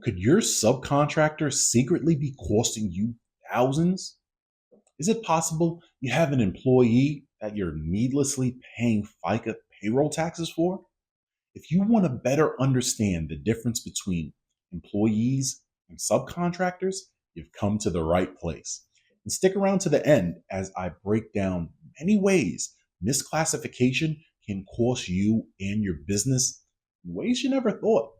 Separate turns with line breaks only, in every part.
Could your subcontractor secretly be costing you thousands? Is it possible you have an employee that you're needlessly paying FICA payroll taxes for? If you want to better understand the difference between employees and subcontractors, you've come to the right place. And stick around to the end as I break down many ways misclassification can cost you and your business in ways you never thought.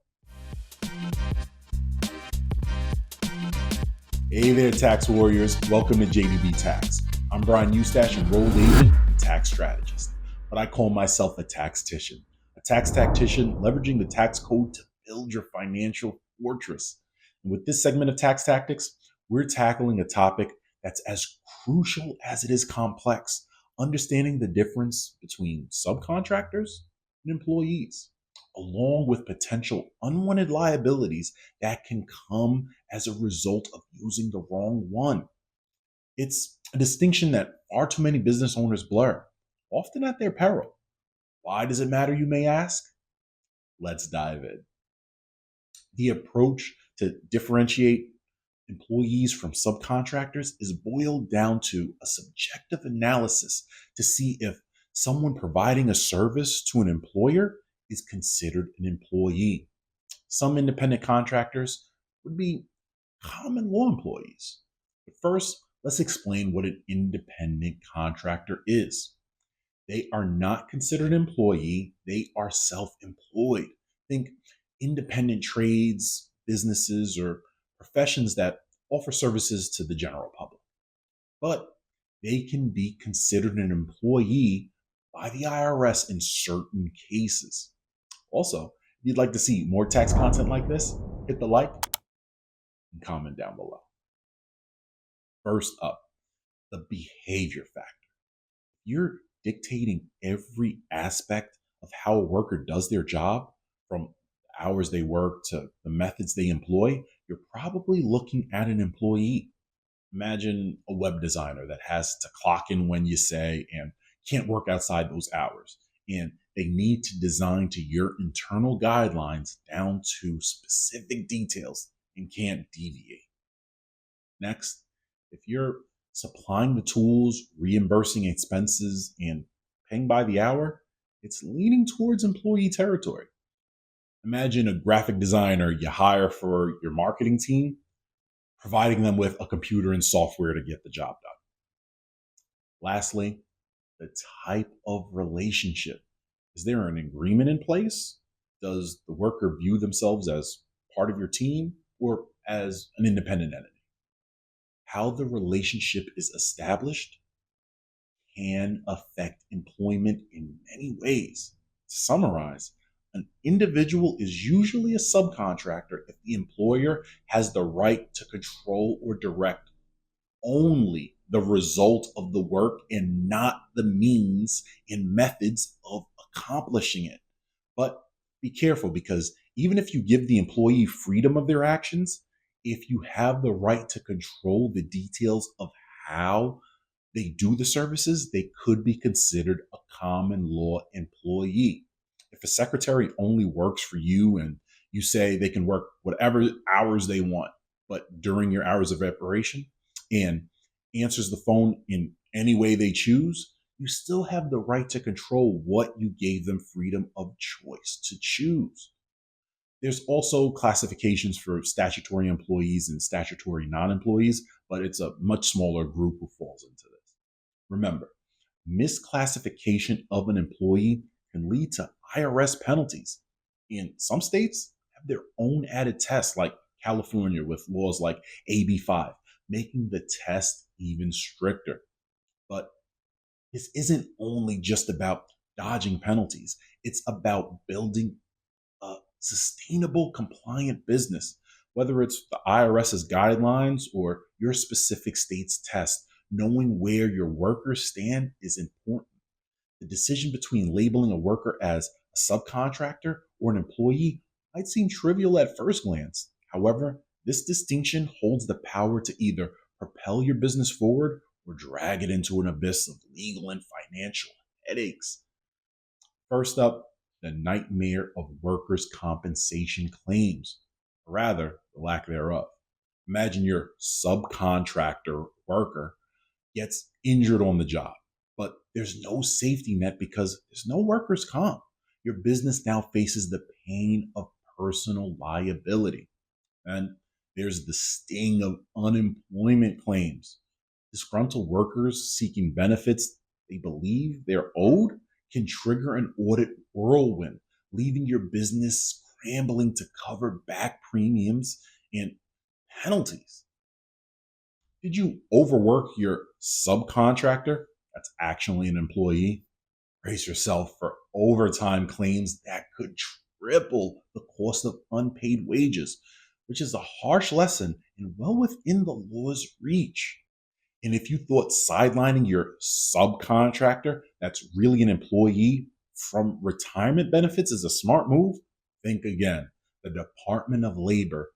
Hey there, tax warriors. Welcome to JDB Tax. I'm Brian Eustache, enrolled agent and tax strategist, but I call myself a taxtician. A tax tactician leveraging the tax code to build your financial fortress. And with this segment of Tax Tactics, we're tackling a topic that's as crucial as it is complex, understanding the difference between subcontractors and employees, along with potential unwanted liabilities that can come as a result of using the wrong one. It's a distinction that far too many business owners blur, often at their peril. Why does it matter, you may ask? Let's dive in. The approach to differentiate employees from subcontractors is boiled down to a subjective analysis to see if someone providing a service to an employer is considered an employee. Some independent contractors would be common law employees. But first, let's explain what an independent contractor is. They are not considered an employee, they are self employed. Think independent trades, businesses, or professions that offer services to the general public. But they can be considered an employee by the IRS in certain cases. Also, if you'd like to see more tax content like this, hit the like and comment down below. First up, the behavior factor. You're dictating every aspect of how a worker does their job, from the hours they work to the methods they employ. You're probably looking at an employee. Imagine a web designer that has to clock in when you say and can't work outside those hours. And they need to design to your internal guidelines down to specific details and can't deviate. Next, if you're supplying the tools, reimbursing expenses, and paying by the hour, it's leaning towards employee territory. Imagine a graphic designer you hire for your marketing team, providing them with a computer and software to get the job done. Lastly, the type of relationship. Is there an agreement in place? Does the worker view themselves as part of your team or as an independent entity? How the relationship is established can affect employment in many ways. To summarize, an individual is usually a subcontractor if the employer has the right to control or direct only the result of the work and not the means and methods of accomplishing it. But be careful, because even if you give the employee freedom of their actions, if you have the right to control the details of how they do the services, they could be considered a common law employee. If a secretary only works for you and you say they can work whatever hours they want, but during your hours of operation, and answers the phone in any way they choose, you still have the right to control what you gave them freedom of choice to choose. There's also classifications for statutory employees and statutory non-employees, but it's a much smaller group who falls into this. Remember, misclassification of an employee can lead to IRS penalties. In some states have their own added tests, like California with laws like AB5, making the test even stricter. But this isn't only just about dodging penalties. It's about building a sustainable, compliant business. Whether it's the IRS's guidelines or your specific state's test, knowing where your workers stand is important. The decision between labeling a worker as a subcontractor or an employee might seem trivial at first glance. However, this distinction holds the power to either propel your business forward or drag it into an abyss of legal and financial headaches. First up, the nightmare of workers' compensation claims. or rather, the lack thereof. Imagine your subcontractor worker gets injured on the job, but there's no safety net because there's no workers' comp. Your business now faces the pain of personal liability. And there's the sting of unemployment claims. Disgruntled workers seeking benefits they believe they're owed can trigger an audit whirlwind, leaving your business scrambling to cover back premiums and penalties. Did you overwork your subcontractor? That's actually an employee. Brace yourself for overtime claims that could triple the cost of unpaid wages, which is a harsh lesson and well within the law's reach. And if you thought sidelining your subcontractor, that's really an employee, from retirement benefits is a smart move, think again. The Department of Labor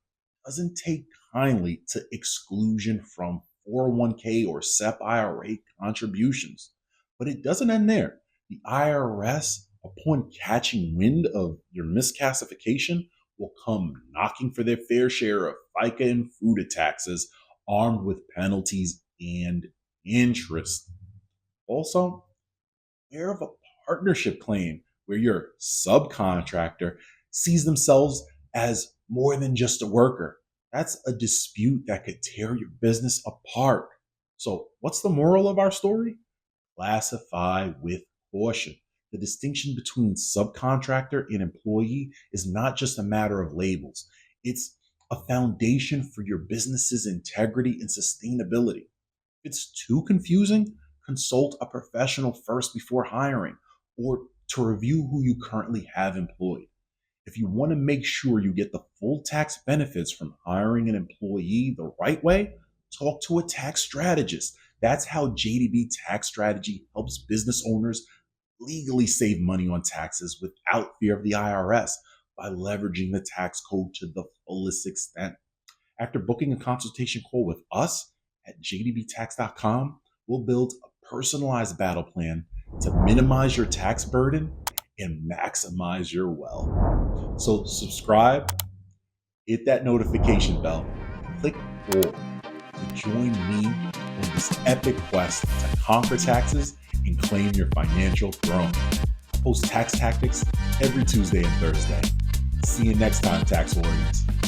doesn't take kindly to exclusion from 401k or SEP IRA contributions. But it doesn't end there. The IRS, upon catching wind of your misclassification, will come knocking for their fair share of FICA and FUTA taxes, armed with penalties and interest. Also, aware of a partnership claim where your subcontractor sees themselves as more than just a worker. That's a dispute that could tear your business apart. So, what's the moral of our story? Classify with caution. The distinction between subcontractor and employee is not just a matter of labels, it's a foundation for your business's integrity and sustainability. If it's too confusing, consult a professional first before hiring or to review who you currently have employed. If you want to make sure you get the full tax benefits from hiring an employee the right way, talk to a tax strategist. That's how JDB Tax Strategy helps business owners legally save money on taxes without fear of the IRS by leveraging the tax code to the fullest extent. After booking a consultation call with us at jdbtax.com, we'll build a personalized battle plan to minimize your tax burden and maximize your wealth. So subscribe, hit that notification bell, click all to join me on this epic quest to conquer taxes and claim your financial throne. Post tax tactics every Tuesday and Thursday. See you next time, tax warriors.